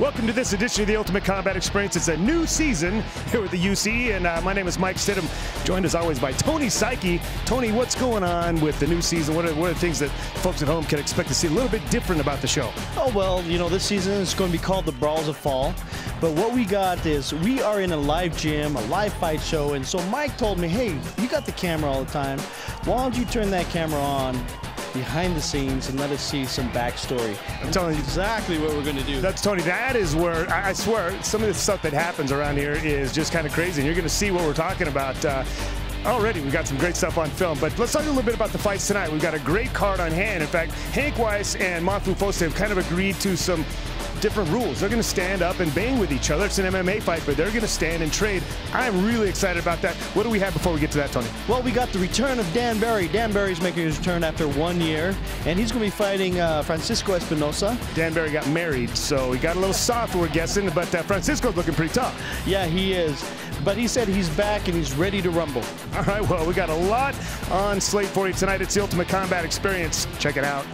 Welcome to this edition of the Ultimate Combat Experience. It's a new season here with the UCE, and my name is Mike Stidham, joined as always by Tony Psyche. Tony, what's going on with the new season? What are the things that folks at home can expect to see a little bit different about the show? Oh, well, you know, this season is going to be called the Brawls of Fall. But what we got is we are in a live gym, a live fight show. And so Mike told me, hey, you got the camera all the time. Why don't you turn that camera on behind the scenes and let us see some backstory? I'm telling you exactly what we're going to do. That's Tony. That is where, I swear, some of the stuff that happens around here is just kind of crazy. And you're going to see what we're talking about. Already, we've got some great stuff on film, but let's talk a little bit about the fights tonight. We've got a great card on hand. In fact, Weiss and Ma'afu Fosita have kind of agreed to some different rules. They're going to stand up and bang with each other. It's an MMA fight, but they're going to stand and trade. I'm really excited about that. What do we have before we get to that, Tony? Well, we got the return of Dan Barry. Dan Barry's making his return after 1 year, and he's going to be fighting Fransisco Espinoza. Dan Barry got married, so he got a little soft, we're guessing, but Francisco's looking pretty tough. Yeah, he is. But he said he's back and he's ready to rumble. All right, well, we got a lot on slate for you tonight. It's the Ultimate Combat Experience. Check it out.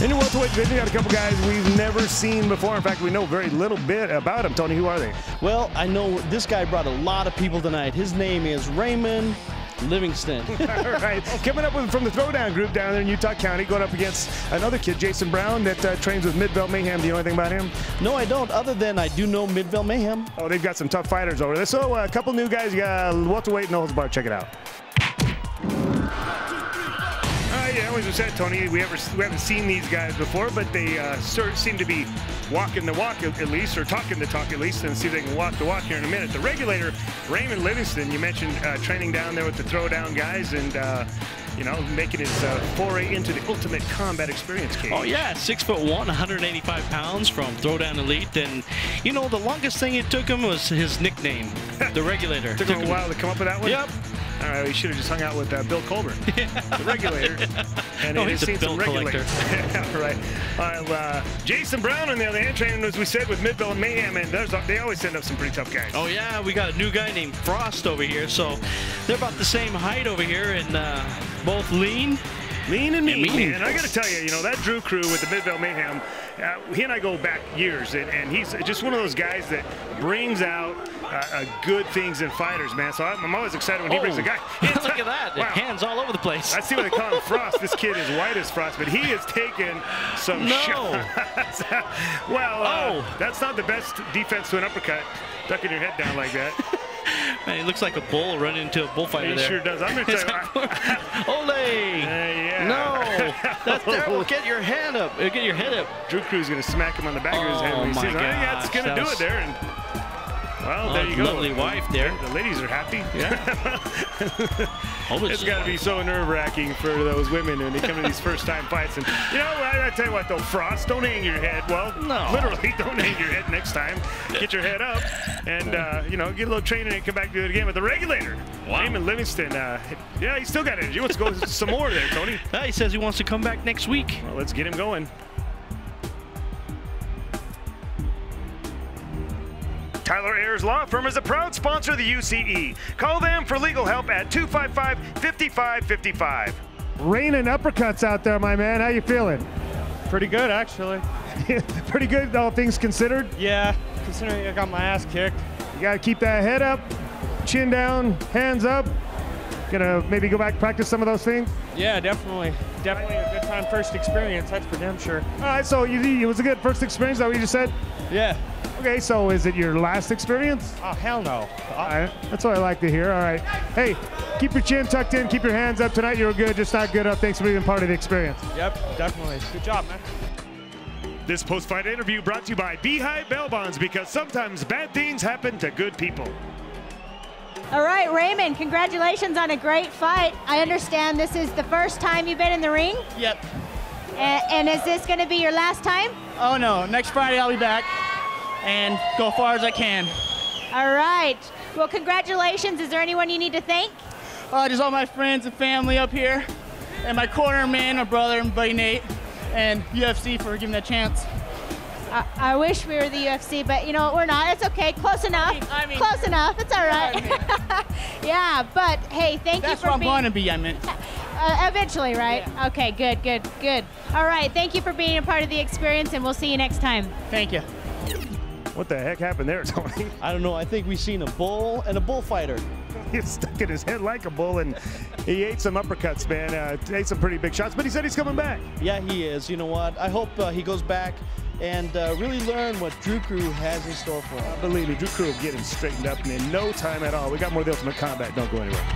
In the welterweight division, we got a couple guys we've never seen before. In fact, we know very little bit about them. Tony, who are they? Well, I know this guy brought a lot of people tonight. His name is Raymond Livingston. All right. Coming up from the Throwdown group down there in Utah County, going up against another kid, Jason Brown, that trains with Midvale Mayhem. Do you know anything about him? No, I don't, other than I do know Midvale Mayhem. Oh, they've got some tough fighters over there. So a couple new guys. You got welterweight, no holds barred. Check it out. Yeah, as we said, Tony, we haven't seen these guys before, but they sort of seem to be walking the walk at least, or talking the talk at least, and see if they can walk the walk here in a minute. The regulator, Raymond Livingston, you mentioned training down there with the Throwdown guys, and you know, making his foray into the Ultimate Combat Experience cage. Oh yeah, 6'1", 185 pounds from Throwdown Elite, and you know, the longest thing it took him was his nickname, the regulator. Took him a while to come up with that one? Yep. All right, we should have just hung out with Bill Colburn, the regulator. And no, he's a bill collector. Yeah, right. All right, Jason Brown on the other hand, training, as we said, with Midvale Mayhem, and they always send up some pretty tough guys. Oh yeah, we got a new guy named Frost over here, so they're about the same height over here, and both lean and mean. And I got to tell you, that Drew crew with the Midvale Mayhem, he and I go back years, and he's just one of those guys that brings out good things in fighters, man. So I'm always excited when he brings a guy. Look at that. Wow. Hands all over the place. I see what they call him Frost. This kid is white as Frost, but he has taken some shots. Well, that's not the best defense to an uppercut, ducking your head down like that. Man, he looks like a bull running into a bullfighter there. He sure does. I'm going to tell you. Ole! Yeah. No! That's terrible. Get your hand up. Get your head up. Drew Crew's going to smack him on the back of his head. Oh, my God. That's going to do it there. And, well, there you go. Lovely wife there. The ladies are happy. Yeah. It's got to be so nerve-wracking for those women when they come to these first-time fights. And I tell you what, though, Frost, don't hang your head. Well, no. Literally, don't hang your head next time. Get your head up, and get a little training and come back and do it again with the regulator. Wow. Raymond Livingston. Yeah, he's still got energy. Let's go some more there, Tony. He says he wants to come back next week. Well, let's get him going. Tyler Ayers Law Firm is a proud sponsor of the UCE. Call them for legal help at 255-5555. Raining uppercuts out there, my man. How you feeling? Pretty good, actually. Pretty good, all things considered? Yeah, considering I got my ass kicked. You got to keep that head up, chin down, hands up. Gonna maybe go back and practice some of those things? Yeah, definitely. Definitely a good time first experience, that's for damn sure. All right, so it was a good first experience, is that what you just said? Yeah. Okay, so is it your last experience? Oh, hell no. All right, that's what I like to hear. All right. Hey, keep your chin tucked in, keep your hands up tonight. You were good, just not good up. Thanks for being part of the experience. Yep, definitely. Good job, man. This post-fight interview brought to you by Beehive Bail Bonds, because sometimes bad things happen to good people. All right, Raymond, congratulations on a great fight. I understand this is the first time you've been in the ring, Yep. and is this going to be your last time? Oh no, next Friday I'll be back and go far as I can. All right. Well, congratulations. Is there anyone you need to thank? Just all my friends and family up here, and my corner man, my brother and buddy Nate, and UFC for giving that chance. I wish we were the UFC, but you know, we're not. It's okay. Close enough. I mean, close enough. It's all right. Yeah, but hey, thank you That's for what I'm being... going to be, I meant. Eventually, right? Yeah. Okay, good. All right, thank you for being a part of the experience, and we'll see you next time. Thank you. What the heck happened there, Tony? I don't know. I think we've seen a bull and a bullfighter. He stuck in his head like a bull, and he ate some uppercuts, man. Ate some pretty big shots, but he said he's coming back. Yeah, he is. You know what? I hope he goes back and really learn what Drew Crew has in store for him. Believe me, Drew Crew will get him straightened up in no time at all. We got more of the Ultimate Combat. Don't go anywhere.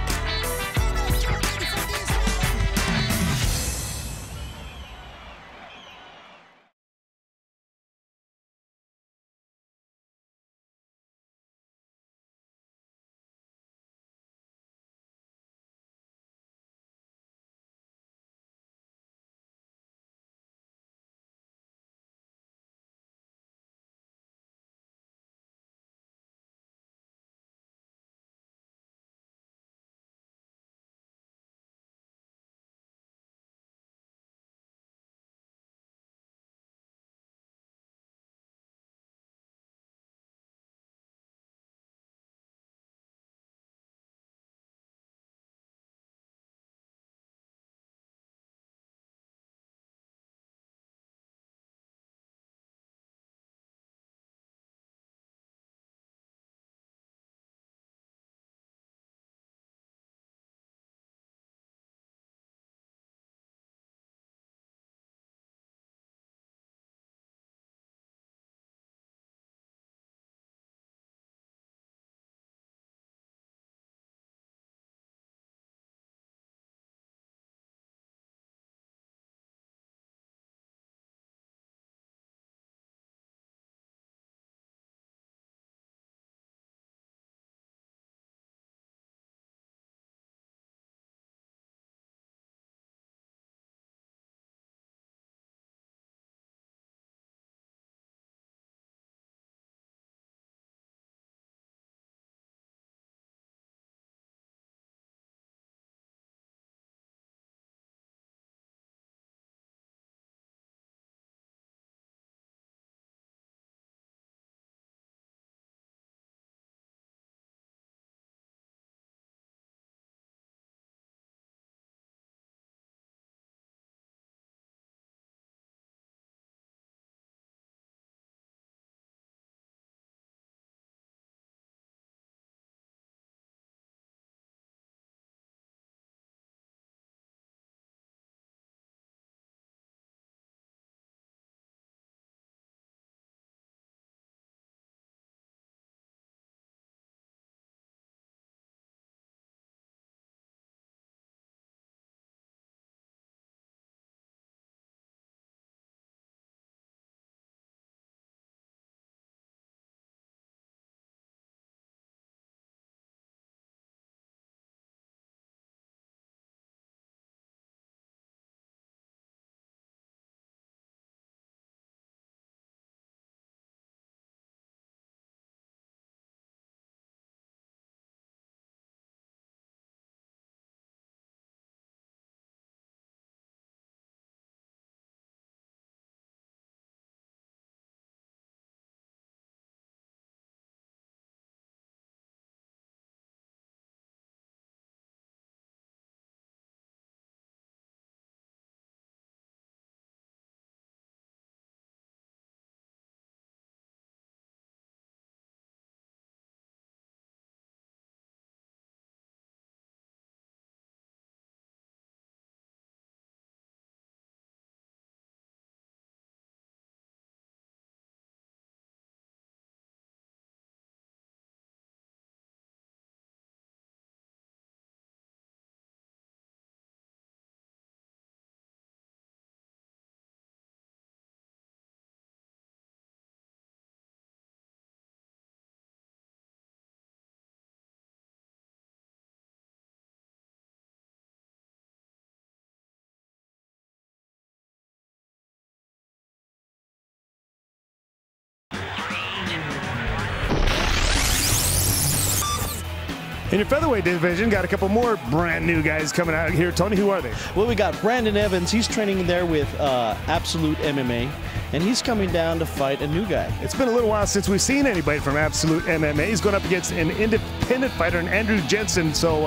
In your featherweight division, got a couple more brand new guys coming out here. Tony, who are they? Well, we got Brandon Evans. He's training there with Absolute MMA, and he's coming down to fight a new guy. It's been a little while since we've seen anybody from Absolute MMA. He's going up against an independent fighter, Andrew Jensen, so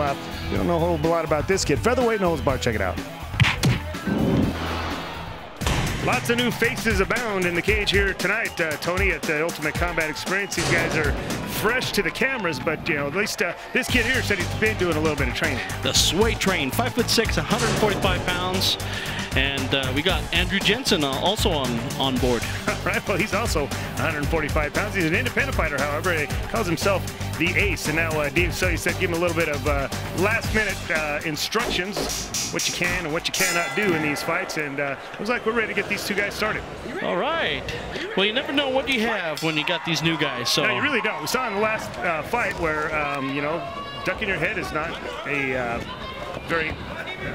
we don't know a whole lot about this kid. Featherweight no holds barred. Check it out. Lots of new faces abound in the cage here tonight, Tony, at the Ultimate Combat Experience. These guys are fresh to the cameras, but, you know, at least this kid here said he's been doing a little bit of training. The Sway Train, 5'6", 145 pounds. And we got Andrew Jensen also on board. Right, well, he's also 145 pounds. He's an independent fighter, however. He calls himself the Ace. And now Dave Sully said give him a little bit of last-minute instructions, what you can and what you cannot do in these fights. And it looks like we're ready to get these two guys started. All right. Well, you never know what you have when you got these new guys. So. No, you really don't. We saw in the last fight where, you know, ducking your head is not a very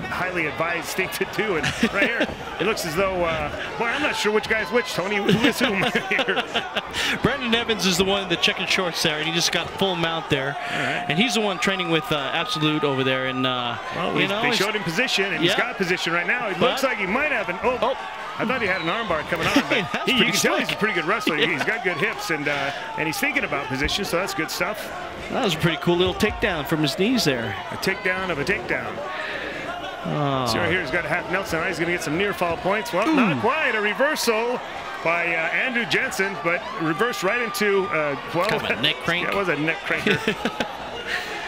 highly advised thing to do, and right here it looks as though boy, I'm not sure which guy's which, Tony. Who is whom here? Brandon Evans is the one in the checkered shorts there, and he just got full mount there. Right. And he's the one training with Absolute over there. And well, you know, they showed him position, and he's got position right now. It looks like he might have an I thought he had an armbar coming on, but you can tell he's a pretty good wrestler. Yeah. He's got good hips, and he's thinking about position, so that's good stuff. That was a pretty cool little takedown from his knees there. A takedown of a takedown. Oh. So here he's got a half Nelson. He's going to get some near fall points. Well, not quite. A reversal by Andrew Jensen, but reversed right into well, kind of a neck crank. That was a neck cranker.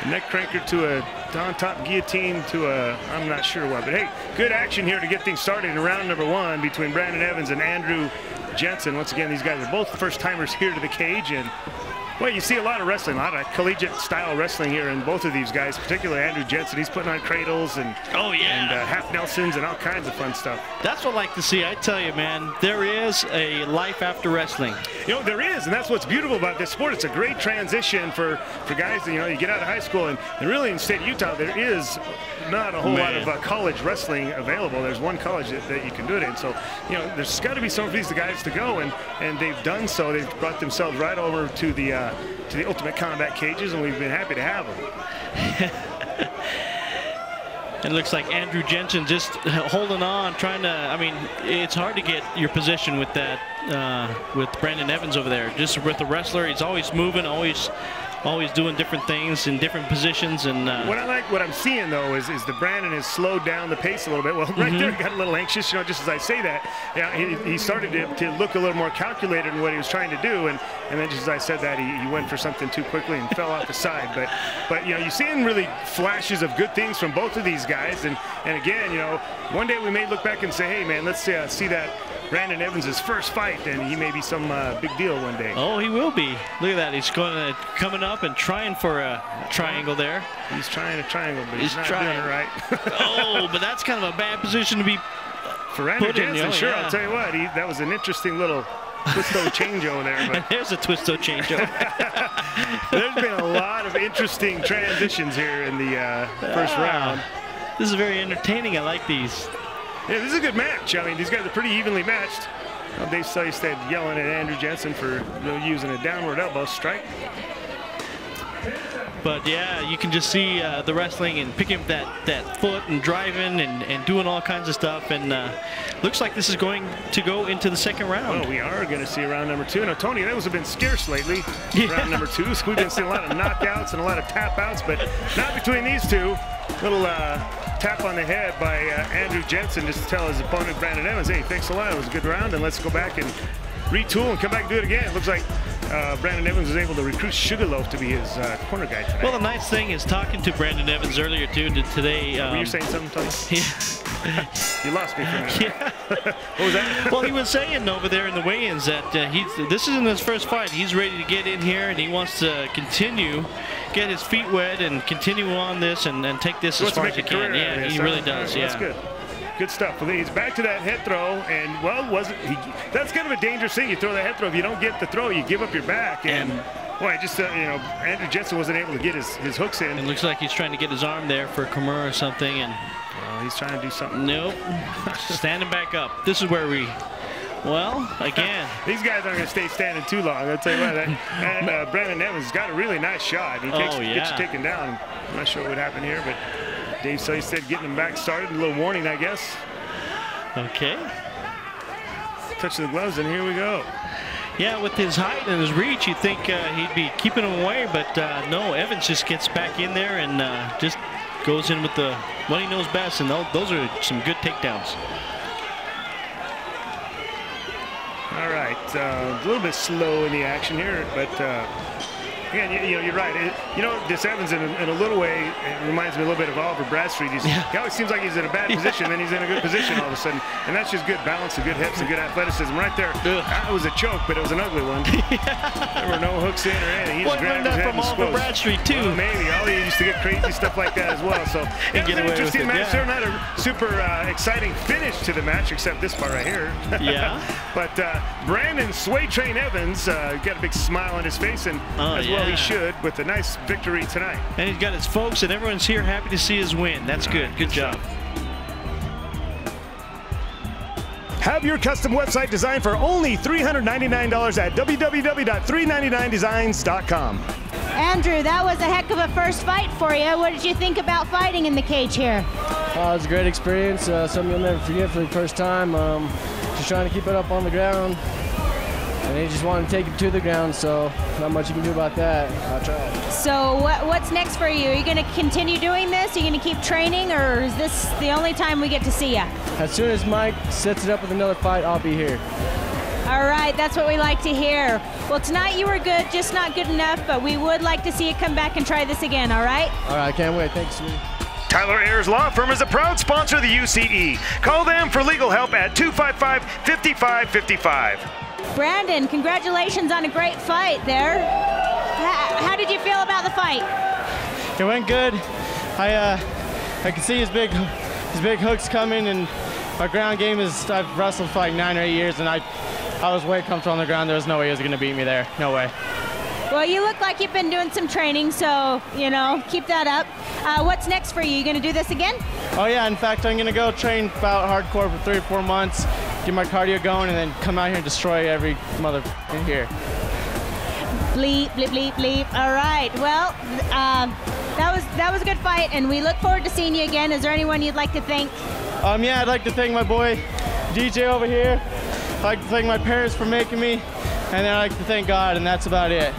A neck cranker to a on top guillotine to a I'm not sure what. But hey, good action here to get things started in round number 1 between Brandon Evans and Andrew Jensen. Once again, these guys are both first timers here to the cage, and well, you see a lot of wrestling, a lot of collegiate-style wrestling here in both of these guys, particularly Andrew Jensen. He's putting on cradles and half Nelsons and all kinds of fun stuff. That's what I like to see. I tell you, man, there is a life after wrestling. You know, there is, and that's what's beautiful about this sport. It's a great transition for guys. You know, you get out of high school, and really in the state of Utah, there is not a whole lot of college wrestling available. There's one college that you can do it in. So, you know, there's got to be some of these guys to go, and they've done so. They've brought themselves right over to the Ultimate Combat cages, and we've been happy to have them. It looks like Andrew Jensen just holding on, trying to, I mean, it's hard to get your position with that, with Brandon Evans over there. Just with the wrestler, he's always moving, always doing different things in different positions. And what I'm seeing though is that Brandon has slowed down the pace a little bit. Well, right there, he got a little anxious, you know, just as I say that. Yeah, he started to look a little more calculated in what he was trying to do, and then just as I said that, he went for something too quickly and fell off the side. But you know, you're seeing really flashes of good things from both of these guys, and again, you know, one day we may look back and say, hey man, let's see that Brandon Evans' first fight, and he may be some big deal one day. Oh, he will be. Look at that. He's coming up and trying for a triangle there. He's trying a triangle, but he's not doing it right. Oh, but that's kind of a bad position to be for Andrew Jensen. You know, sure, I'll tell you what. That was an interesting little twisto change over there. But there's a twisto change over. There's been a lot of interesting transitions here in the first round. This is very entertaining. I like these. Yeah, this is a good match. I mean, these guys are pretty evenly matched. Dave Sully stayed yelling at Andrew Jensen for using a downward elbow strike. But yeah, you can just see the wrestling and picking up that foot and driving and doing all kinds of stuff. And looks like this is going to go into the second round. Well, we are going to see round number 2. Now, Tony, those have been scarce lately. Yeah. Round number 2. So we've been seeing a lot of knockouts and a lot of tap outs, but not between these two. Little tap on the head by Andrew Jensen just to tell his opponent Brandon Evans, hey, thanks a lot, it was a good round, and let's go back and retool and come back and do it again. It looks like Brandon Evans was able to recruit Sugarloaf to be his corner guy tonight. Well, the nice thing is talking to Brandon Evans earlier too today. Were you saying something, Tony? Yeah. You lost me for a minute. Yeah. What was that? Well, he was saying over there in the weigh-ins that this isn't his first fight. He's ready to get in here, and he wants to continue, get his feet wet, and continue on this and take this as far as he can. Yeah, he really does. Yeah, that's good. Good stuff. Well, he's back to that head throw, and well, that's kind of a dangerous thing. You throw that head throw. If you don't get the throw, you give up your back. And boy, just you know, Andrew Jensen wasn't able to get his hooks in. It looks like he's trying to get his arm there for a Kimura or something, and he's trying to do something. Nope. Standing back up. This is where we Well, again. These guys aren't going to stay standing too long. I'll tell you what, Brandon Evans got a really nice shot. He gets you taken down. I'm not sure what would happen here, but Dave Sully said getting him back started. A little warning, I guess. Okay. Touch the gloves, and here we go. Yeah, with his height and his reach, you'd think he'd be keeping him away, but no, Evans just gets back in there and just goes in with what he knows best, and those are some good takedowns. All right, a little bit slow in the action here, but again, you know, you're right. This Evans in a little way, it reminds me a little bit of Oliver Bradstreet. He always seems like he's in a bad position, then he's in a good position all of a sudden, and that's just good balance and good hips and good athleticism right there. That was a choke, but it was an ugly one. There were no hooks in or anything. He just grabbed his head from Oliver Bradstreet too. Well, maybe Ollie used to get crazy stuff like that as well. So it was an interesting match. There not a super exciting finish to the match, except this part right here. Yeah. But Brandon Sway Train Evans got a big smile on his face, and as well he should, with a nice victory tonight. And he's got his folks, and everyone's here happy to see his win. That's good. Good job. Have your custom website designed for only $399 at www.399designs.com. Andrew, that was a heck of a first fight for you. What did you think about fighting in the cage here? It was a great experience, something you'll never forget for the first time. Just trying to keep it up on the ground. And he just wanted to take it to the ground, so not much you can do about that. I'll try. So what's next for you? Are you going to continue doing this? Are you going to keep training, or is this the only time we get to see you? As soon as Mike sets it up with another fight, I'll be here. All right, that's what we like to hear. Well, tonight you were good, just not good enough, but we would like to see you come back and try this again, all right? All right, I can't wait. Thanks, sweetie. Tyler Ayers Law Firm is a proud sponsor of the UCE. Call them for legal help at 255-5555. Brandon, congratulations on a great fight there. How did you feel about the fight? It went good. I can see his big hooks coming, and my ground game is, I've wrestled for like 9 or 8 years, and I was way comfortable on the ground. There was no way he was going to beat me there. No way. Well, you look like you've been doing some training, so, you know, keep that up. What's next for you? You going to do this again? Oh, yeah. In fact, I'm going to go train about hardcore for 3 or 4 months, get my cardio going, and then come out here and destroy every mother in here. Bleep, bleep, bleep, bleep. All right. Well, that was a good fight, and we look forward to seeing you again. Is there anyone you'd like to thank? Yeah, I'd like to thank my boy DJ over here. I'd like to thank my parents for making me, and then I'd like to thank God, and that's about it.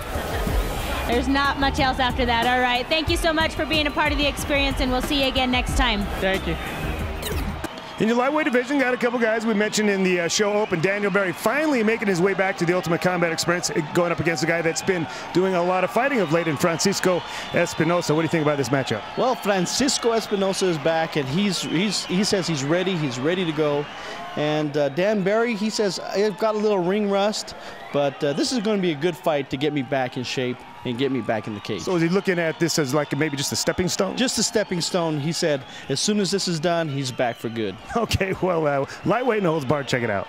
There's not much else after that. All right. Thank you so much for being a part of the experience, and we'll see you again next time. Thank you. In your lightweight division, got a couple guys we mentioned in the show open. Daniel Berry finally making his way back to the Ultimate Combat experience, going up against a guy that's been doing a lot of fighting of late in Fransisco Espinoza. What do you think about this matchup? Well, Fransisco Espinoza is back, and he says he's ready to go. And Dan Berry, he says, I've got a little ring rust, but this is going to be a good fight to get me back in shape and get me back in the cage. So is he looking at this as like maybe just a stepping stone? Just a stepping stone. He said as soon as this is done, he's back for good. Okay, well, lightweight and holds barred, check it out.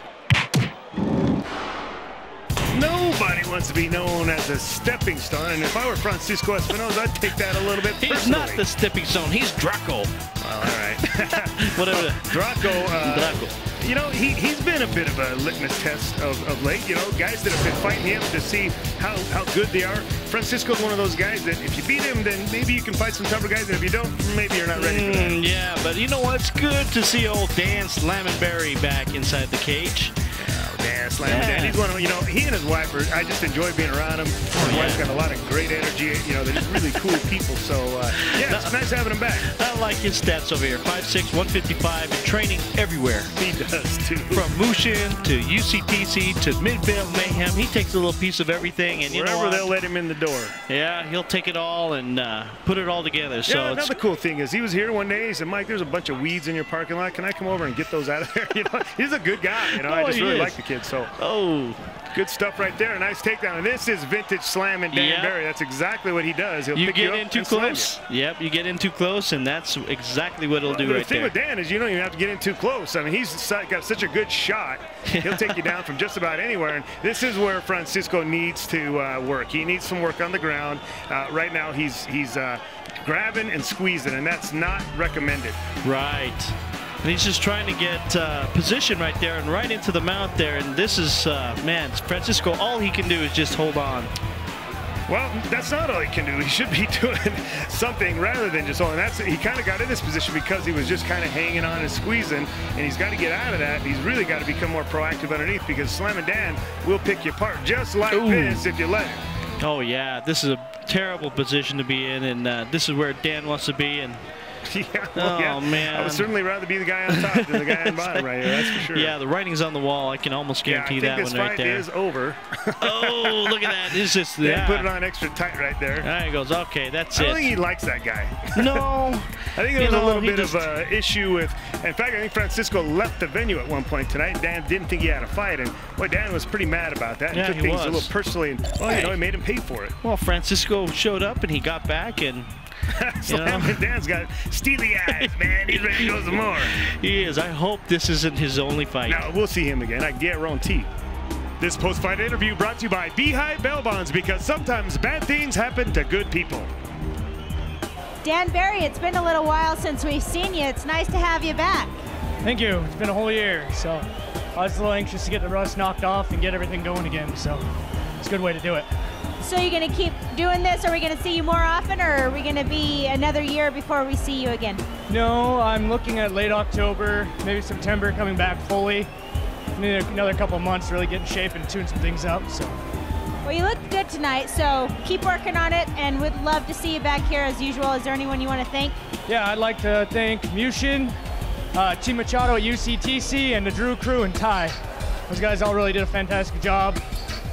Nobody wants to be known as a stepping stone, and if I were Fransisco Espinoza, I'd take that a little bit personally. He's not the stepping stone, he's Draco. Well, all right. Whatever. Draco. Draco. You know, he's been a bit of a litmus test of late. You know, guys that have been fighting him to see how good they are. Fransisco's one of those guys that if you beat him, then maybe you can fight some tougher guys, and if you don't, maybe you're not ready for that. Yeah, but you know what? It's good to see old Dan Slammenberry back inside the cage. Dan Slammenberry. He's one of, you know, he and his wife are, I just enjoy being around him. His wife's got a lot of great energy. You know, they're just really cool people. So, yeah, it's nice having him back. I like his stats over here. 5'6", 155, and training everywhere. He does, too. From Mushin to UCTC to Midvale Mayhem, he takes a little piece of everything. And wherever they'll let him in the door. Yeah, he'll take it all and put it all together. So yeah, another cool thing is he was here one day. He said, Mike, there's a bunch of weeds in your parking lot. Can I come over and get those out of there? You know, he's a good guy. You know, I just really like the kid. So, good stuff right there. A nice takedown. And this is vintage slamming Dan Berry. That's exactly what he does. He'll pick you up and slam you. Yep, you get in too close, and that's exactly what he'll do right there. The thing with Dan is you don't even have to get in too close. I mean, he's got such a good shot. He'll take you down from just about anywhere. And this is where Fransisco needs to work. He needs some work on the ground. Right now, he's grabbing and squeezing, and that's not recommended. Right. And he's just trying to get position right there and right into the mount there. And this is, man, Fransisco, all he can do is just hold on. Well, that's not all he can do. He should be doing something rather than just holding. He kind of got in this position because he was just kind of hanging on and squeezing, and he's got to get out of that. He's really got to become more proactive underneath, because Slam and Dan will pick you apart just like this if you let him. Oh, yeah, this is a terrible position to be in, and this is where Dan wants to be. And yeah, well, oh, man. I would certainly rather be the guy on top than the guy on bottom right here, that's for sure. Yeah, the writing's on the wall. I can almost guarantee that one right there. I think this fight is over. Oh, look at that. It's just, yeah. Put it on extra tight right there. There he goes. Okay, that's I it. don't think he likes that guy. No. I think there was a little bit of an issue with, in fact, I think Fransisco left the venue at one point tonight. Dan didn't think he had a fight, and boy, Dan was pretty mad about that. Yeah, and took things a little personally, and well, you know, he made him pay for it. Well, Fransisco showed up, and he got back, and Dan's got steely eyes, man. He's ready to go some more. He is. I hope this isn't his only fight. No, we'll see him again. I guarantee. This post-fight interview brought to you by Beehive Bail Bonds, because sometimes bad things happen to good people. Dan Barry, it's been a little while since we've seen you. It's nice to have you back. Thank you. It's been a whole year, so I was a little anxious to get the rust knocked off and get everything going again, so it's a good way to do it. So you're going to keep doing this? Are we going to see you more often, or are we going to be another year before we see you again? No, I'm looking at late October, maybe September, coming back fully. Maybe another couple months to really get in shape and tune some things up. So. Well, you look good tonight, so keep working on it, and we'd love to see you back here as usual. Is there anyone you want to thank? Yeah, I'd like to thank Mushin, Team Machado at UCTC, and the Drew crew and Ty. Those guys all really did a fantastic job.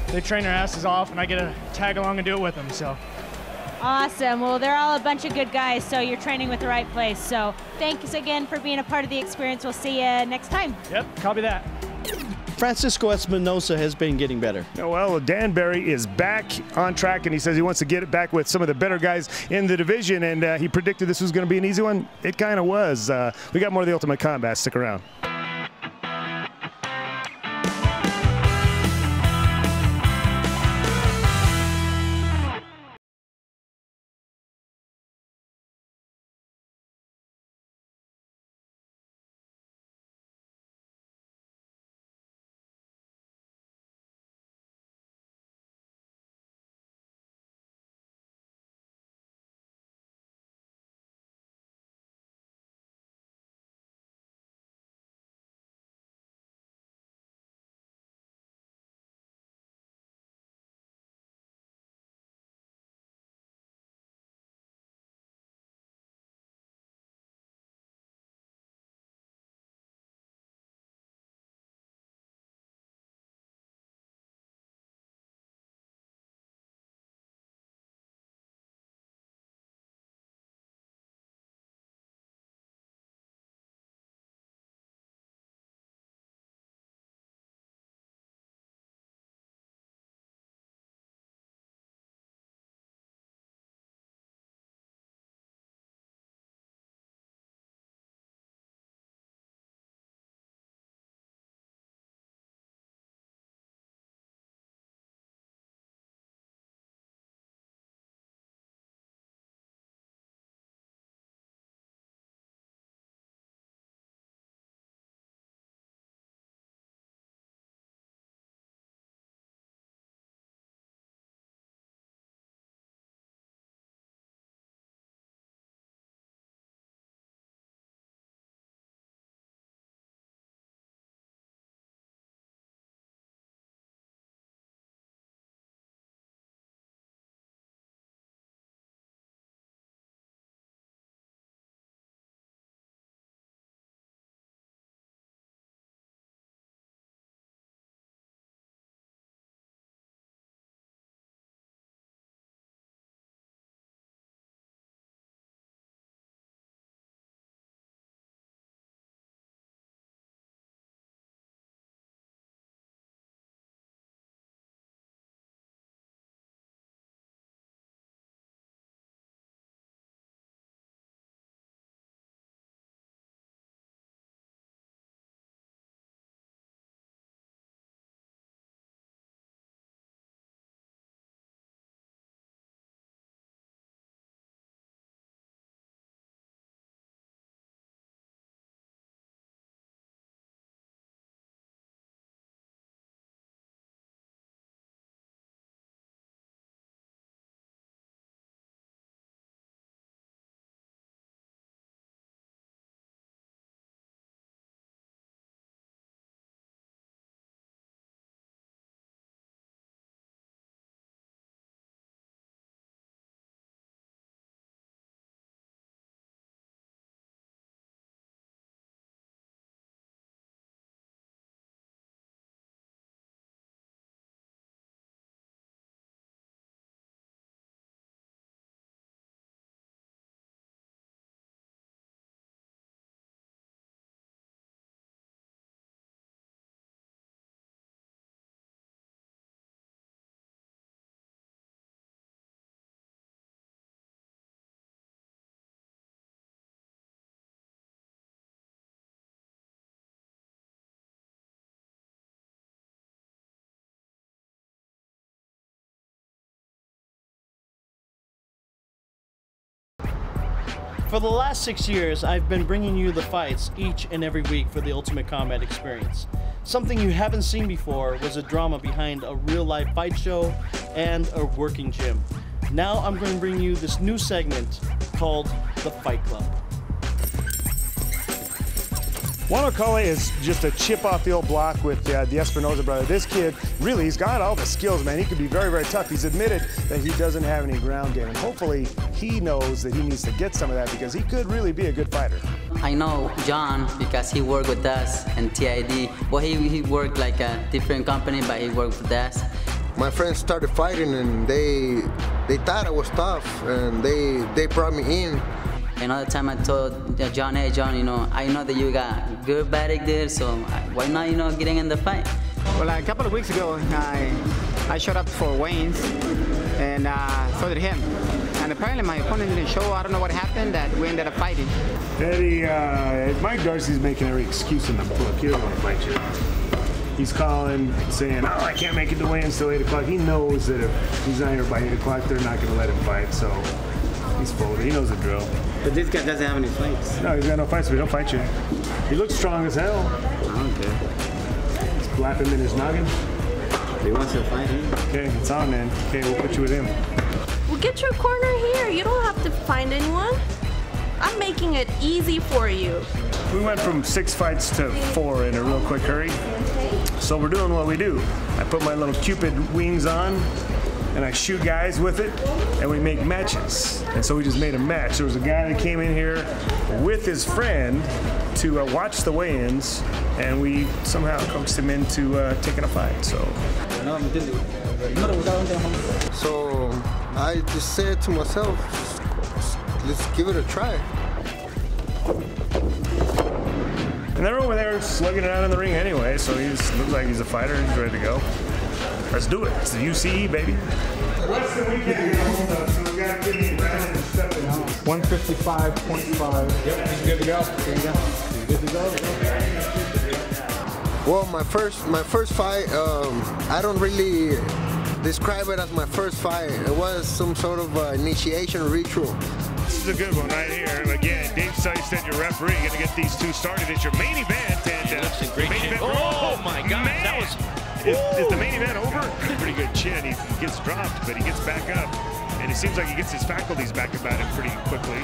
They train their asses off, and I get to tag along and do it with them. So. Awesome. Well, they're all a bunch of good guys, so you're training with the right place. So thanks again for being a part of the experience. We'll see you next time. Yep, copy that. Fransisco Espinoza has been getting better. Well, Dan Barry is back on track, and he says he wants to get it back with some of the better guys in the division, and he predicted this was going to be an easy one. It kind of was. We got more of the Ultimate Combat. Stick around. For the last 6 years, I've been bringing you the fights each and every week for the Ultimate Combat experience. Something you haven't seen before was a drama behind a real-life fight show and a working gym. Now I'm going to bring you this new segment called The Fight Club. Juan Alcala is just a chip off the old block with the Espinoza brother. This kid, really, he's got all the skills, man. He could be very, very tough. He's admitted that he doesn't have any ground game, and hopefully he knows that he needs to get some of that because he could really be a good fighter. I know John because he worked with us and TID. Well, he worked like a different company, but he worked with us. My friends started fighting, and they thought I was tough, and they brought me in. Another time I told John, hey John, you know, I know that you got good batting there, so why not, you know, getting in the fight? Well, a couple of weeks ago, I showed up for Wayne's, and so did him. And apparently my opponent didn't show. I don't know what happened, that we ended up fighting. Eddie, Mike Darcy's making every excuse in the book. He doesn't want to fight you. He's calling, saying, oh, I can't make it to Wayne's till 8 o'clock. He knows that if he's not here by 8 o'clock, they're not going to let him fight, so he's folded. He knows the drill. But this guy doesn't have any fights. No, he's got no fights, so he don't fight you. He looks strong as hell. Okay. Let's slap him in his noggin. He wants to fight him. Okay, it's on then. Okay, we'll put you with him. Well, get your corner here. You don't have to find anyone. I'm making it easy for you. We went from 6 fights to 4 in a real quick hurry. So we're doing what we do. I put my little Cupid wings on, and I shoot guys with it, and we make matches. And so we just made a match. There was a guy that came in here with his friend to watch the weigh-ins, and we somehow coaxed him into taking a fight. So I just said to myself, let's give it a try. And they're over there slugging it out in the ring anyway, so he looks like he's a fighter. He's ready to go. Let's do it. It's the UCE, baby. What's the weekend? So we got to give me 155.5. Yep, he's good to go. He's good to go. Well, my first fight, I don't really describe it as my first fight. It was some sort of initiation ritual. This is a good one right here. Again, Dave Seisted, your referee, going to get these two started. It's your main event. And looks in great shape. Oh, my God, man. that was... Is the main event over? Pretty good chin. He gets dropped, but he gets back up. And it seems like he gets his faculties back about him pretty quickly.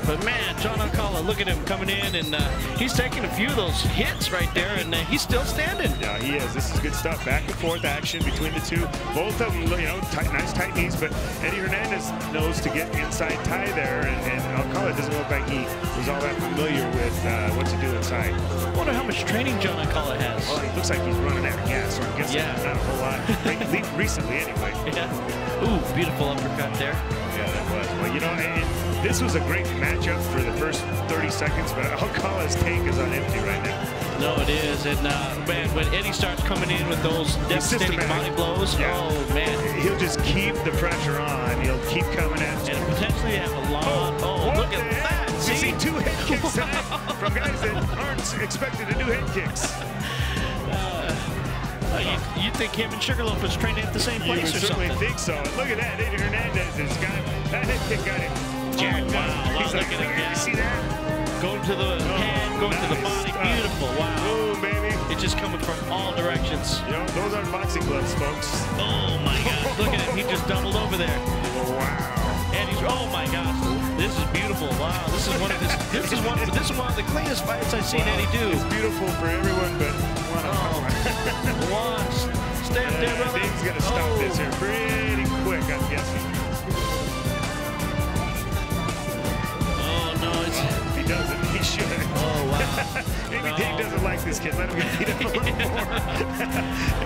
But man, John Alcala, look at him coming in, and he's taking a few of those hits right there, and he's still standing. Yeah, he is. This is good stuff. Back and forth action between the two. Both of them, you know, nice tight knees, but Eddie Hernandez knows to get inside tie there, and Alcala doesn't look like he was all that familiar with what to do inside. I wonder how much training John Alcala has. Well, he looks like he's running out of gas, so I'm guessing not a whole lot. Recently, anyway. Yeah. Ooh, beautiful uppercut there. Yeah, that was. Well, you know, this was a great matchup for the first 30 seconds, but Alcala's tank is on empty right now. No, it is. And, man, when Eddie starts coming in with those devastating body blows, oh, man. He'll just keep the pressure on. He'll keep coming at you. And potentially have a lot. Oh, look at that. You see 2 head kicks tonight from guys that aren't expected to do head kicks. You'd think him and Sugarloaf was training at the same place or something. You would certainly think so. And look at that. Eddie Hernandez has got that head kick got him. Wow, He's look like, at him. you see that? Going to the head, going to the body. Beautiful. Wow. Boom, baby. It's just coming from all directions. You know, those aren't boxing gloves, folks. Oh, my gosh. Look at him. He just doubled over there. Wow. And he's, oh, my gosh. This is beautiful. Wow. This is one of the cleanest fights I've seen Eddie do. It's beautiful for everyone, but Juan, stay up there, brother. Dave's going to stop this here pretty quick, I'm guessing. If he doesn't, he should. Oh, wow. Maybe Dave doesn't like this kid. Let him get beat up a little more.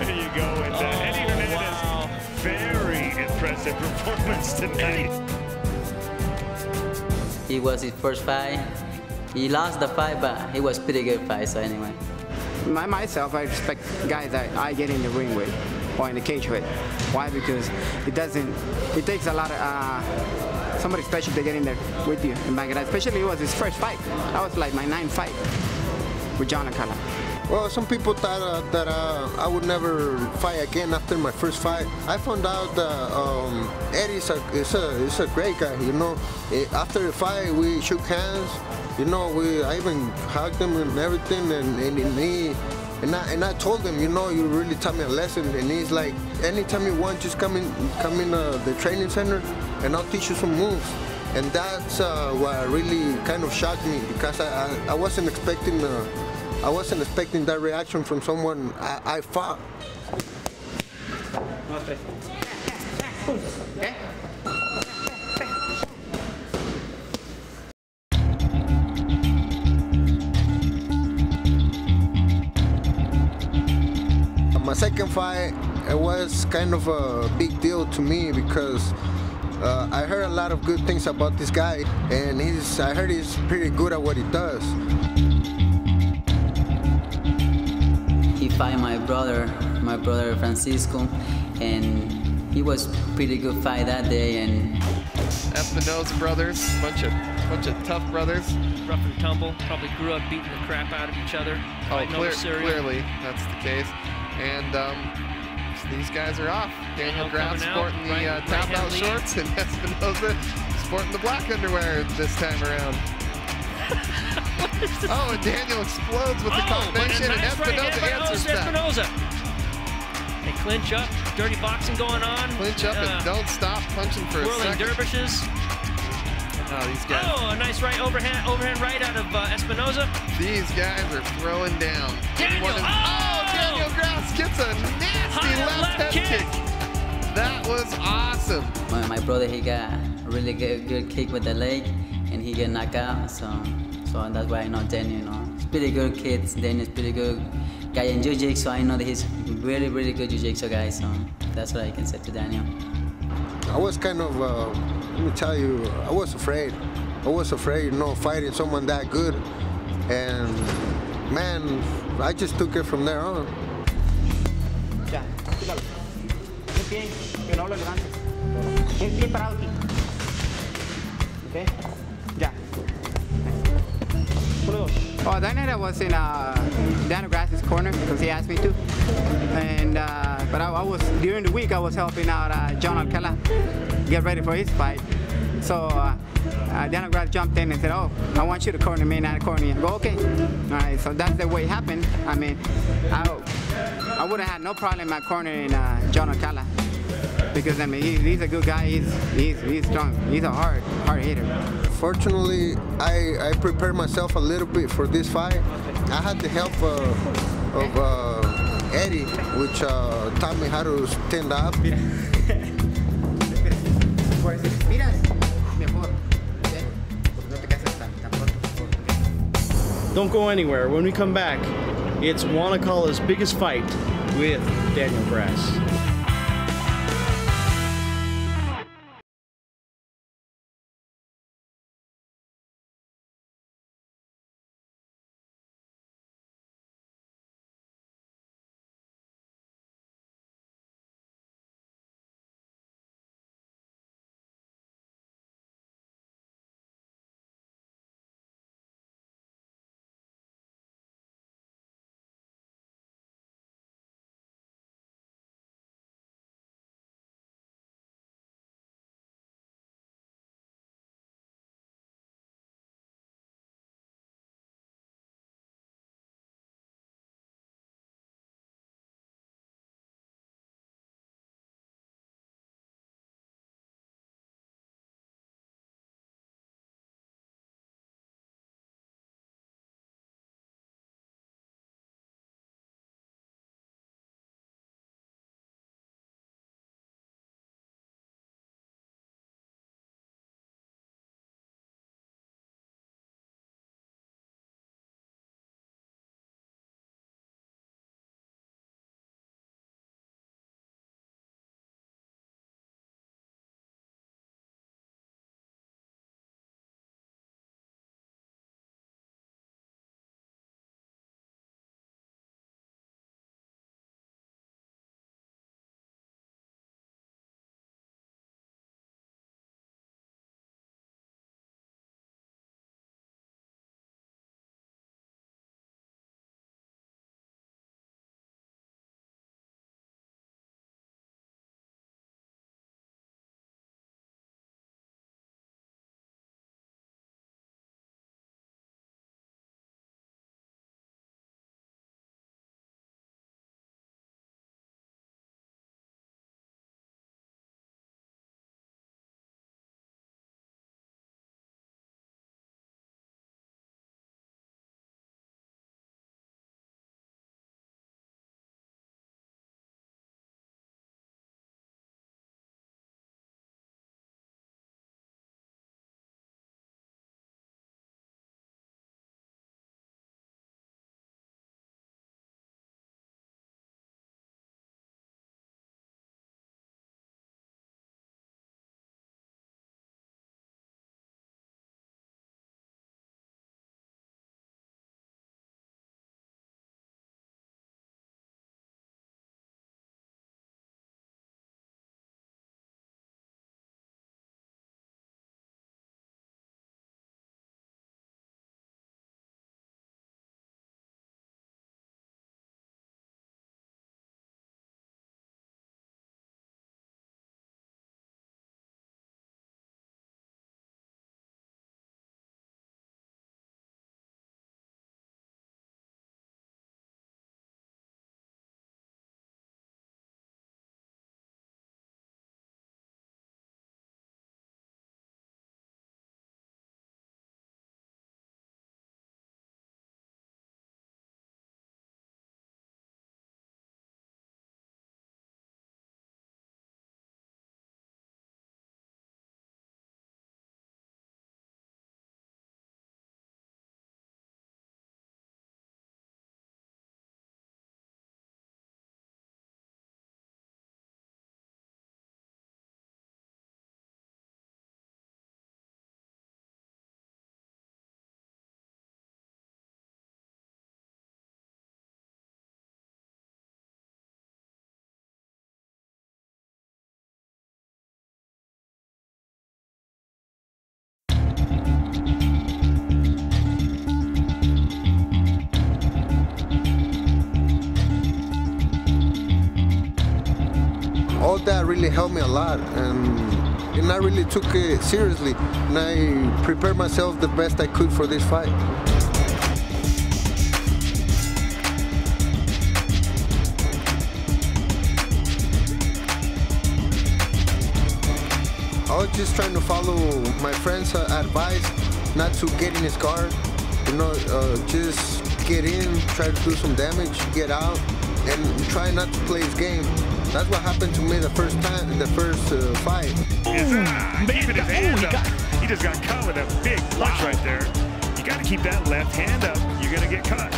There you go. And Eddie Hernandez, very impressive performance tonight. It was his first fight. He lost the fight, but it was pretty good fight, so anyway. Myself, I respect guys that I get in the ring with or in the cage with. Why? Because it takes a lot of, somebody special to get in there with you. And especially it was his first fight. That was like my 9th fight with John Alcala. Well, some people thought that I would never fight again after my first fight. I found out that Eddie's a great guy, you know. After the fight, we shook hands, you know. I even hugged him and everything, and I told him, you know, you really taught me a lesson. And he's like, anytime you want, just come in the training center, and I'll teach you some moves. And that's what really kind of shocked me, because I wasn't expecting that reaction from someone I fought. My second fight, it was kind of a big deal to me, because I heard a lot of good things about this guy, and I heard he's pretty good at what he does. He fought my brother Fransisco, and he was pretty good fight that day. And Espinoza brothers, bunch of tough brothers. Rough and tumble, probably grew up beating the crap out of each other. Oh, clearly that's the case. And these guys are off. Daniel Graf sporting the tap-out shorts, and Espinoza sporting the black underwear this time around. Oh, and Daniel explodes with the combination, and Espinoza answers back. They clinch up, dirty boxing going on. Clinch up and don't stop punching for a second. Whirling dervishes. Oh, these guys. Oh, a nice right overhand right out of Espinoza. These guys are throwing down. Daniel, Daniel Graf gets a nasty left head kick. That was awesome. My brother, he got a really good kick with the leg, and he got knocked out. So that's why I know Daniel. You know, he's pretty good kid. Daniel's pretty good guy in jiu-jitsu. So I know that he's really, really good jiu-jitsu guy. So that's what I can say to Daniel. I was kind of, let me tell you, I was afraid. I was afraid, you know, fighting someone that good. And man, I just took it from there on. Ya, quítalo. Un pie, que no lo levantes. Un pie parado aquí. Okay? Ya. Oh, that night I was in Daniel Graf's corner because he asked me to. And but I was during the week I was helping out John Alcala get ready for his fight. So Daniel Graf jumped in and said, "Oh, I want you to corner me, not corner you." I go, "Okay." All right. So that's the way it happened. I mean, I would have had no problem at cornering John Alcala, because I mean he's a good guy. He's strong. He's a hard hitter. Fortunately, I prepared myself a little bit for this fight. I had the help of Eddie, which taught me how to stand up. Don't go anywhere. When we come back, it's Wanakala's biggest fight with Daniel Graf. all that really helped me a lot, and I really took it seriously, and I prepared myself the best I could for this fight. I was just trying to follow my friend's advice, not to get in his guard, just get in, try to do some damage, get out, and try not to play his game. That's what happened to me the first time, in the first fight. Keeping his hands up. He just got caught with a big punch right there. You got to keep that left hand up. You're going to get caught.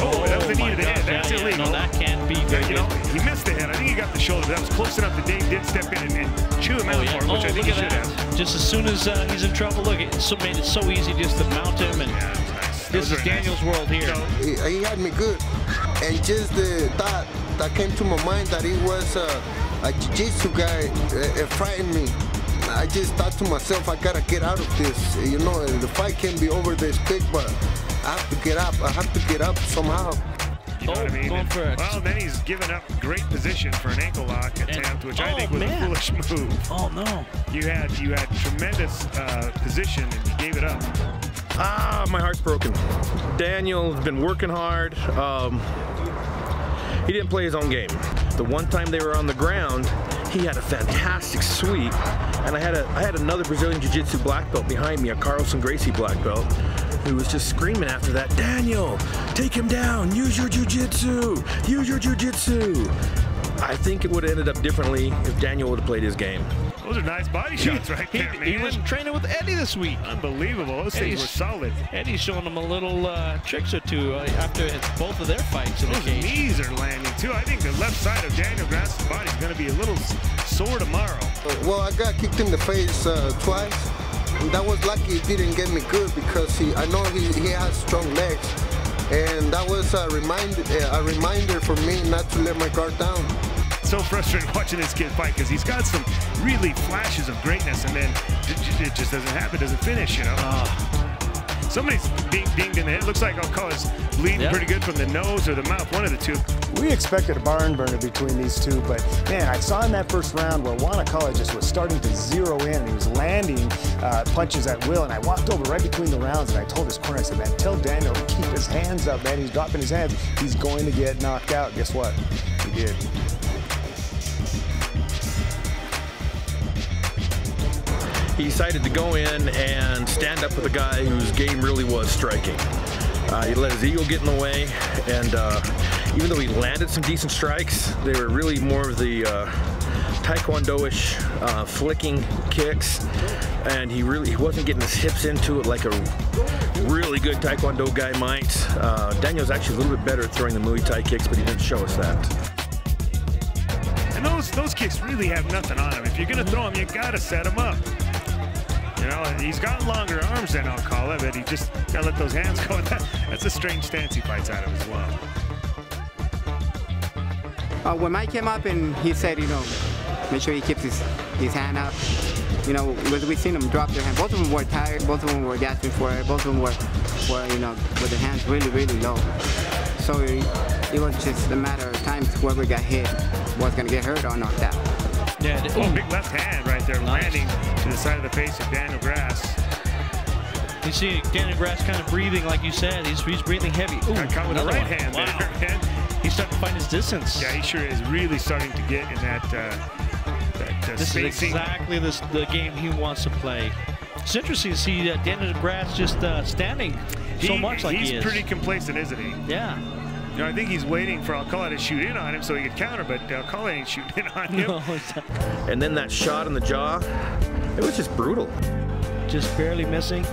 Oh, that was a knee to the head. That's illegal. No, that can't be good. He missed the head. I think he got the shoulder. That was close enough that Dave did step in and chew him out for him, which I think he should have. Just as soon as he's in trouble, look, it made it so easy just to mount him. And this is Daniel's world here. He had me good. And just the thought that came to my mind that he was a jiu-jitsu guy, it frightened me. I just thought to myself, I gotta get out of this. The fight can be over this quick, but I have to get up. I have to get up somehow. You know what I mean? Well, then he's given up great position for an ankle lock attempt, which I think was a foolish move. Oh no! You had tremendous position and you gave it up. My heart's broken. Daniel's been working hard. He didn't play his own game. The one time they were on the ground, he had a fantastic sweep, and I had another Brazilian Jiu-Jitsu black belt behind me, a Carlson Gracie black belt, who was just screaming after that, "Daniel, take him down, use your Jiu-Jitsu, use your Jiu-Jitsu." I think it would have ended up differently if Daniel would have played his game. Those are nice body shots right there, man. He was training with Eddie this week. Unbelievable. Those things were solid. Eddie's showing him a little tricks or two after both of their fights in the cage. Those knees are landing, too. I think the left side of Daniel Grass's body is going to be a little sore tomorrow. Well, I got kicked in the face twice. And that was lucky it didn't get me good because I know he has strong legs. And that was a reminder for me not to let my guard down. So frustrating watching this kid fight because he's got some really flashes of greatness and then it just doesn't happen, doesn't finish, Somebody's being dinged in the head. Looks like Alcala's bleeding pretty good from the nose or the mouth, one of the two. We expected a barn burner between these two, but man, I saw in that first round where Juan Alcala just was starting to zero in and he was landing punches at will, and I walked over right between the rounds and I told his corner, I said, man, tell Daniel to keep his hands up, man. He's dropping his hands. He's going to get knocked out. Guess what? He did. He decided to go in and stand up with a guy whose game really was striking. He let his ego get in the way, and even though he landed some decent strikes, they were really more of the Taekwondo-ish flicking kicks, and he wasn't getting his hips into it like a really good Taekwondo guy might. Daniel's actually a little bit better at throwing the Muay Thai kicks, but he didn't show us that. And those kicks really have nothing on him. If you're going to throw them, you got to set them up. He's got longer arms than Alcala, but he just got to let those hands go. That's a strange stance he fights out of as well. When Mike came up and he said, make sure he keeps his hand up. We've seen them drop their hand. Both of them were tired. Both of them were gasping for it. Both of them were with their hands really, really low. So it was just a matter of time whoever got hit was going to get hurt or knocked out. Yeah, big left hand right there, landing to the side of the face of Daniel Grass. You see Daniel Grass kind of breathing, like you said. He's breathing heavy. Ooh, got caught with the right hand there. And he's starting to find his distance. Yeah, he sure is really starting to get in that this spacing. is exactly the game he wants to play. It's interesting to see Daniel Grass just standing so much like he is. He's pretty complacent, isn't he? Yeah. I think he's waiting for Alcala to shoot in on him so he could counter, but Alcala ain't shooting in on him. No, and then that shot in the jaw, it was just brutal. Just barely missing.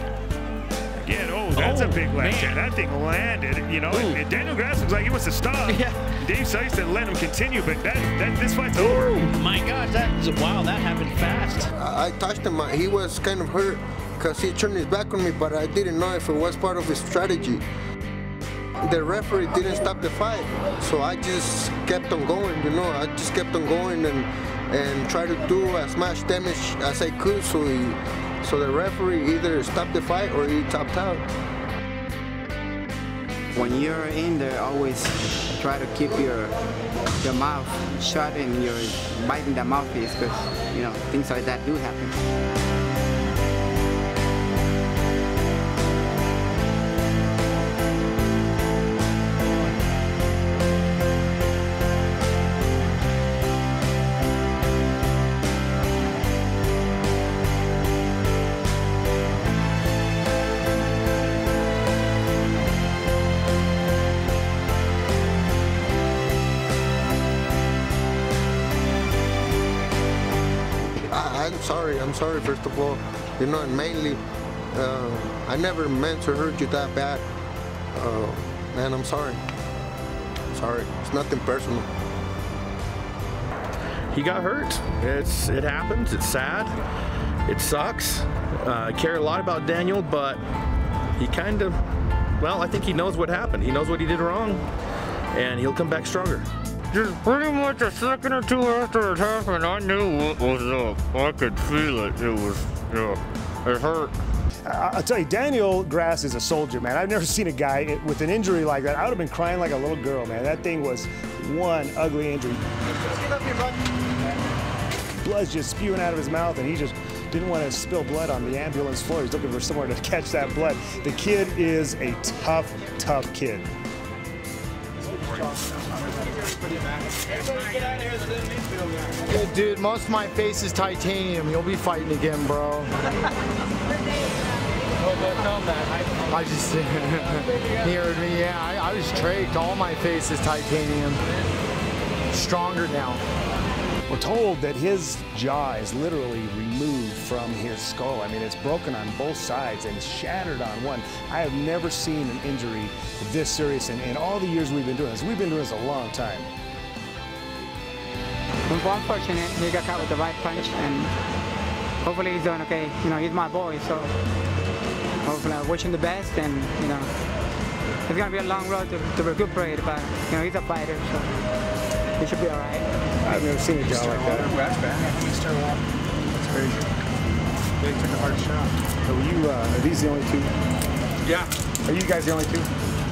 Again, that's a big left hand. That thing landed, and Daniel Grass looks like he wants to stop. Yeah. Dave Sykes said let him continue, but this fight's over. My God, that happened fast. I touched him. He was kind of hurt because he turned his back on me, but I didn't know if it was part of his strategy. The referee didn't stop the fight, so I just kept on going, I just kept on going and tried to do as much damage as I could, so the referee either stopped the fight or he tapped out. When you're in there, always try to keep your your mouth shut and you're biting the mouthpiece, because things like that do happen. I'm sorry, first of all, and mainly, I never meant to hurt you that bad. Man, I'm sorry. Sorry, it's nothing personal. He got hurt. It happens. It's sad. It sucks. I care a lot about Daniel, but he kind of, well, I think he knows what happened. He knows what he did wrong, and he'll come back stronger. Just pretty much a second or two after it happened, I knew what was up. I could feel it. It was, it hurt. I'll tell you, Daniel Grass is a soldier, man. I've never seen a guy with an injury like that. I would have been crying like a little girl, man. That thing was one ugly injury. Blood's just spewing out of his mouth, and he just didn't want to spill blood on the ambulance floor. He's looking for somewhere to catch that blood. The kid is a tough, tough kid. Good dude, most of my face is titanium. You'll be fighting again, bro. I just he heard me. Yeah, I was traked. All my face is titanium. Stronger now. We're told that his jaw is literally removed from his skull. I mean, it's broken on both sides and shattered on one. I have never seen an injury this serious in all the years we've been doing this. We've been doing this a long time. Unfortunately, he got caught with the right punch, and hopefully he's doing okay. He's my boy, so hopefully I wish him the best, and it's gonna be a long road to recuperate, but he's a fighter, so he should be all right. I've never seen a jaw like that. That's crazy. They took a hard shot. Are these the only two? Yeah. Are you guys the only two?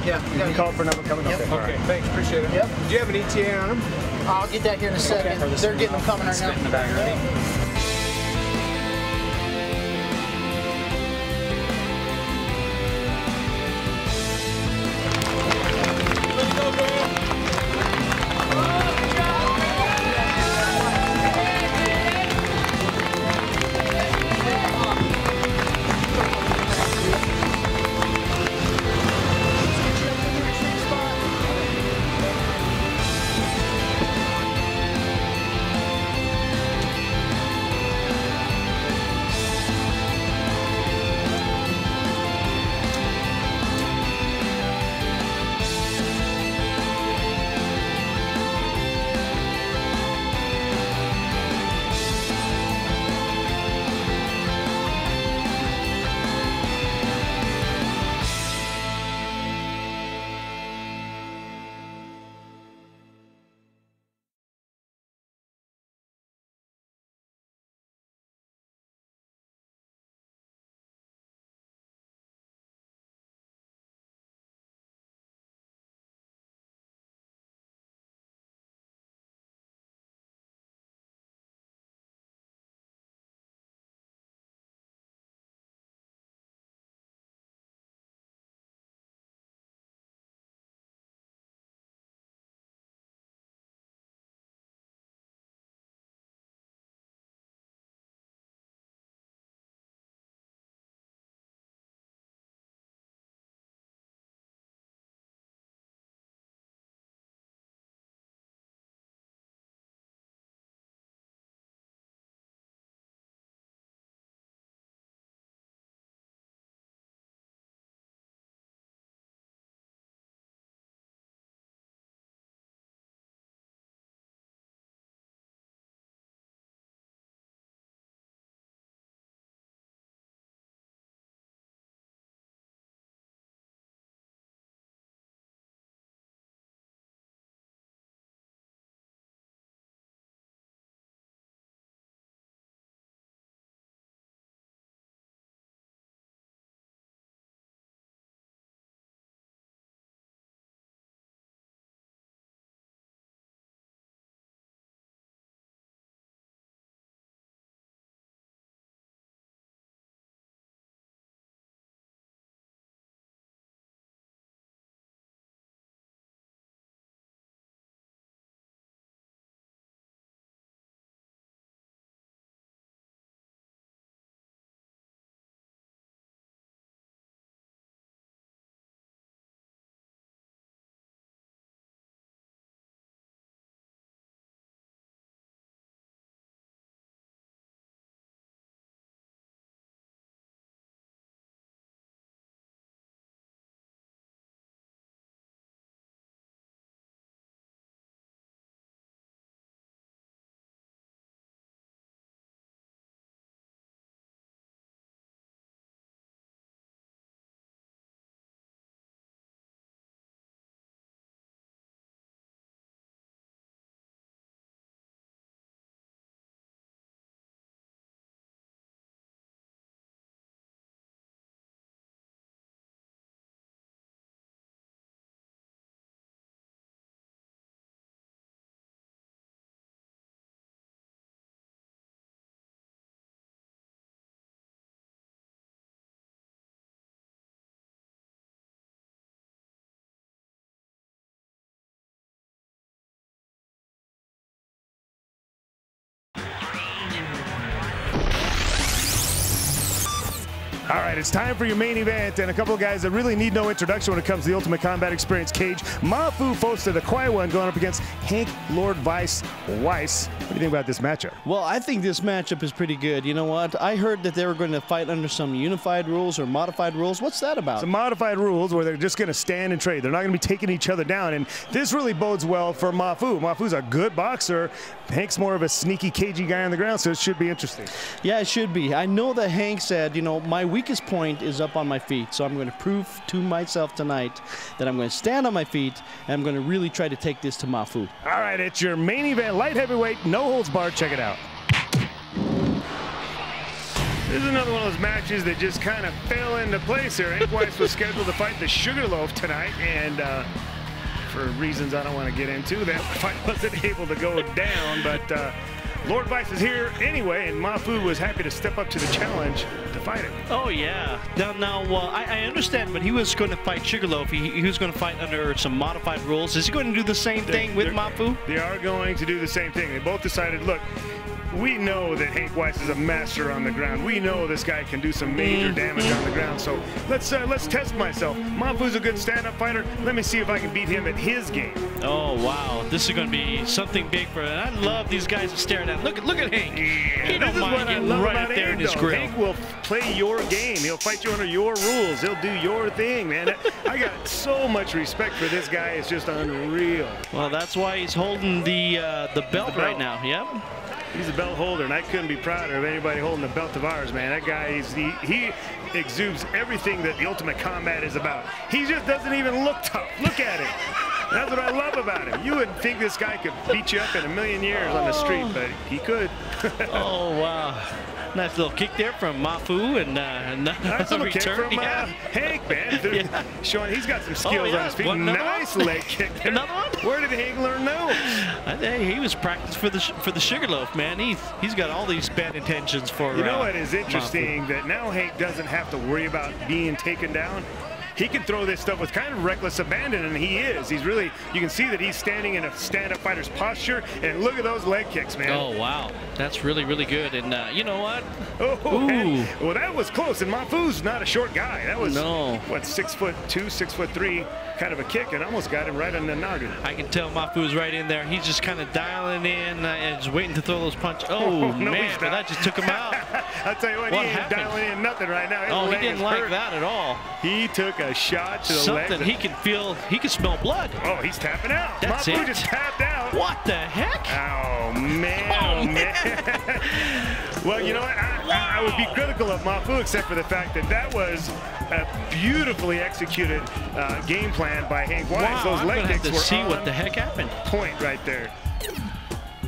Yeah. You can call for another coming? Yep. Okay, Okay, thanks, appreciate it. Yep. Do you have an ETA on them? I'll get that here in a second. They're getting them coming right now. In the bag already. All right, it's time for your main event, and a couple of guys that really need no introduction when it comes to the Ultimate Combat Experience cage. Ma'afu Fosita, the quiet one, going up against Hank Lord Weiss. What do you think about this matchup? Well, I think this matchup is pretty good. You know what? I heard that they were going to fight under some unified rules or modified rules. What's that about? Some modified rules where they're just going to stand and trade. They're not going to be taking each other down, and this really bodes well for Ma'afu. Ma'afu's a good boxer. Hank's more of a sneaky, cagey guy on the ground, so it should be interesting. Yeah, it should be. I know that Hank said, you know, my weakest point is up on my feet, so I'm going to prove to myself tonight that I'm going to stand on my feet, and I'm going to really try to take this to Ma'afu. All right, it's your main event, light heavyweight, no holds barred. Check it out. This is another one of those matches that just kind of fell into place here. Hank Weiss was scheduled to fight the Sugarloaf tonight, and for reasons I don't want to get into, that fight wasn't able to go down, but Lord Weiss is here anyway, and Ma'afu was happy to step up to the challenge to fight him. Oh, yeah. Now I understand, but he was going to fight Sugarloaf. He was going to fight under some modified rules. Is he going to do the same thing with Ma'afu? They are going to do the same thing. They both decided, look, we know that Hank Weiss is a master on the ground. We know this guy can do some major damage on the ground. So let's test myself. Ma'afu's a good stand-up fighter. Let me see if I can beat him at his game. Oh wow, this is going to be something big for him. I love these guys to stare at. Look at Hank. Yeah, he don't mind getting right there in his grill. Hank will play your game. He'll fight you under your rules. He'll do your thing, man. I got so much respect for this guy. It's just unreal. Well, that's why he's holding the belt right now. Yep. He's a belt holder, and I couldn't be prouder of anybody holding the belt of ours, man. That guy, he exudes everything that the Ultimate Combat is about. He just doesn't even look tough. Look at him. That's what I love about him. You wouldn't think this guy could beat you up in a million years on the street, but he could. Oh, wow. Nice little kick there from Ma'afu, and nice little kick from Hank, man. Yeah. Showing he's got some skills on his feet. Nice leg kick there. Another one? Where did Hank learn those? I think he was practiced for the Sugarloaf, man. He's got all these bad intentions for. You know what is interesting? Ma'afu. That now Hank doesn't have to worry about being taken down. He can throw this stuff with kind of reckless abandon, and he is. He's really, you can see that he's standing in a stand-up fighter's posture, and look at those leg kicks, man. Oh, wow. That's really, really good. And you know what? Oh, well, that was close, and Ma'afu's not a short guy. That was, what, 6'2", 6'3", kind of a kick, and almost got him right on the noggin. I can tell Ma'afu's right in there. He's just kind of dialing in and just waiting to throw those punches. Oh, no, man, but that just took him out. I'll tell you what, he ain't dialing in nothing right now. His he didn't like that at all. He took a shot to the leg. Something he can feel, he can smell blood. Oh, he's tapping out. That's Ma'afu it. just tapped out. What the heck? Oh, man. Well, you know what? I would be critical of Ma'afu, except for the fact that that was a beautifully executed game plan by Hank Weiss. Wow, Those leg kicks were see what the heck happened. Point right there.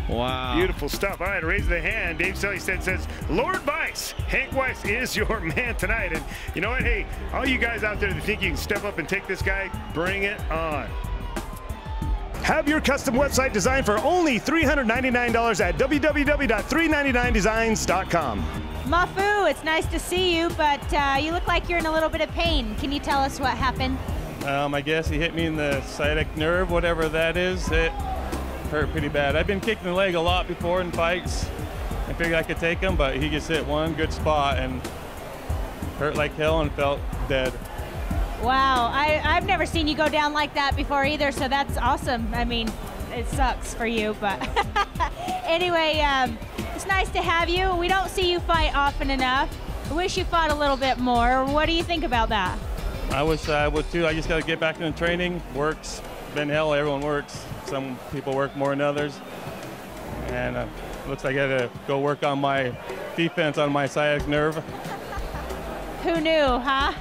Wow. Beautiful stuff. All right, raise the hand. Dave Selly says, Lord Weiss, Hank Weiss is your man tonight. And you know what? Hey, all you guys out there that think you can step up and take this guy, bring it on. Have your custom website designed for only $399 at www.399designs.com. Ma'afu, it's nice to see you, but you look like you're in a little bit of pain. Can you tell us what happened? I guess he hit me in the sciatic nerve, whatever that is. It hurt pretty bad. I've been kicked in the leg a lot before in fights. I figured I could take him, but he just hit one good spot and hurt like hell and felt dead. Wow, I've never seen you go down like that before either, so that's awesome. I mean, it sucks for you, but anyway, it's nice to have you. We don't see you fight often enough. I wish you fought a little bit more. What do you think about that? I wish I would too. I just got to get back into training. Works. Been hell, everyone works. Some people work more than others. And looks like I got to go work on my defense on my sciatic nerve. Who knew, huh?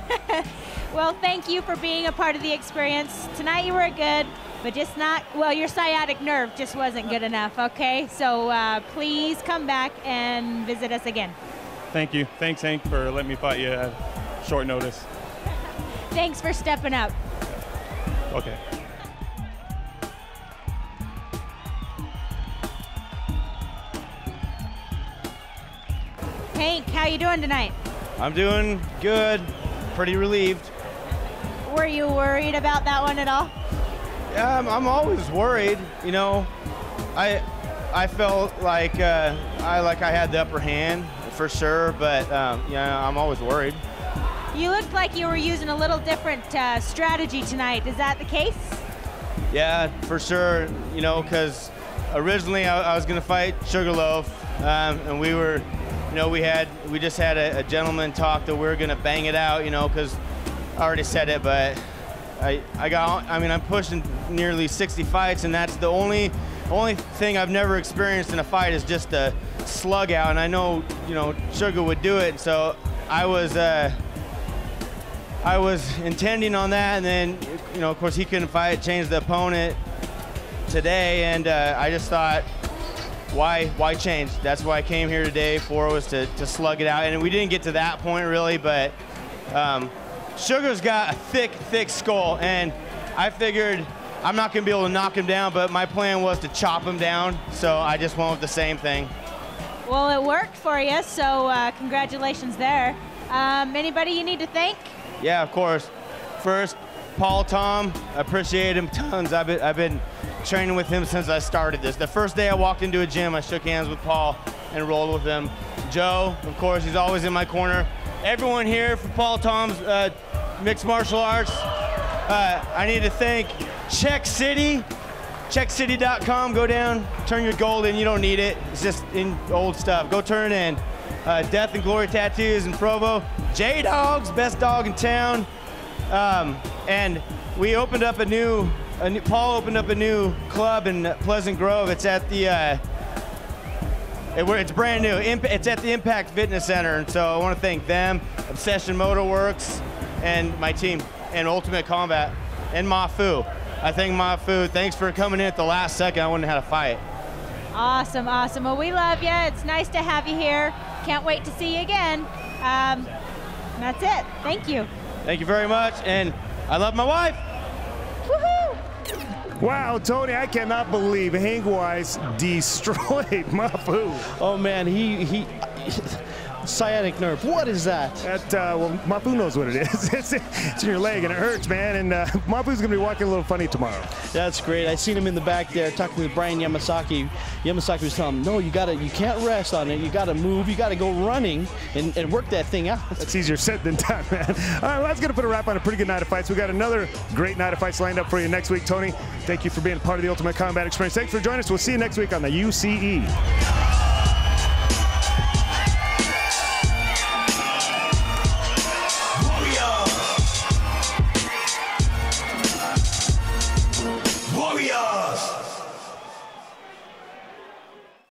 Well, thank you for being a part of the experience. Tonight you were good, but just not, well, your sciatic nerve just wasn't good enough, okay? So please come back and visit us again. Thank you. Thanks, Hank, for letting me fight you at short notice. Thanks for stepping up. Okay. Hank, how you doing tonight? I'm doing good. Pretty relieved. Were you worried about that one at all? I'm always worried. You know, I felt like I had the upper hand for sure, but yeah, I'm always worried. You looked like you were using a little different strategy tonight. Is that the case? Yeah, for sure. You know, because originally I was going to fight Sugarloaf, and we were, you know, we just had a gentleman talk that we were going to bang it out, you know, because I already said it, but I'm pushing nearly 60 fights, and that's the only thing I've never experienced in a fight is just a slug out, and I know, you know, Sugar would do it, so I was intending on that, and then, you know, of course he couldn't fight, changed the opponent today, and I just thought, why change? That's why I came here today for, was to slug it out, and we didn't get to that point really, but Sugar's got a thick skull, and I figured I'm not going to be able to knock him down, but my plan was to chop him down, so I just went with the same thing. Well, it worked for you, so congratulations there. Anybody you need to thank? Yeah, of course. First, Paul Tom, I appreciate him tons. I've been training with him since I started this. The first day I walked into a gym, I shook hands with Paul and rolled with him. Joe, of course, he's always in my corner. Everyone here for Paul Tom's mixed martial arts. I need to thank Czech City, CzechCity.com. Go down, turn your gold in. You don't need it. It's just in old stuff. Go turn it in. Death and Glory Tattoos in Provo. J-Dog's best dog in town. And we opened up Paul opened up a new club in Pleasant Grove. It's at the, it's brand new. It's at the Impact Fitness Center. And so I want to thank them, Obsession Motorworks, and my team, and Ultimate Combat, and Ma'afu. I thank Ma'afu. Thanks for coming in at the last second. I wouldn't have had a fight. Awesome. Well, we love you. It's nice to have you here. Can't wait to see you again. That's it. Thank you. Thank you very much, and I love my wife. Woohoo! Wow, Tony, I cannot believe Hank Weiss destroyed Ma'afu. Oh man, he sciatic nerve. What is that? Well, Ma'afu knows what it is. It's in your leg and it hurts, man. And Ma'afu's going to be walking a little funny tomorrow. That's great. I seen him in the back there talking with Brian Yamasaki. Yamasaki was telling him, no, you can't rest on it. You got to move. You got to go running and work that thing out. That's easier said than done, man. All right, well, that's going to put a wrap on a pretty good night of fights. We got another great night of fights lined up for you next week. Tony, thank you for being part of the Ultimate Combat Experience. Thanks for joining us. We'll see you next week on the UCE.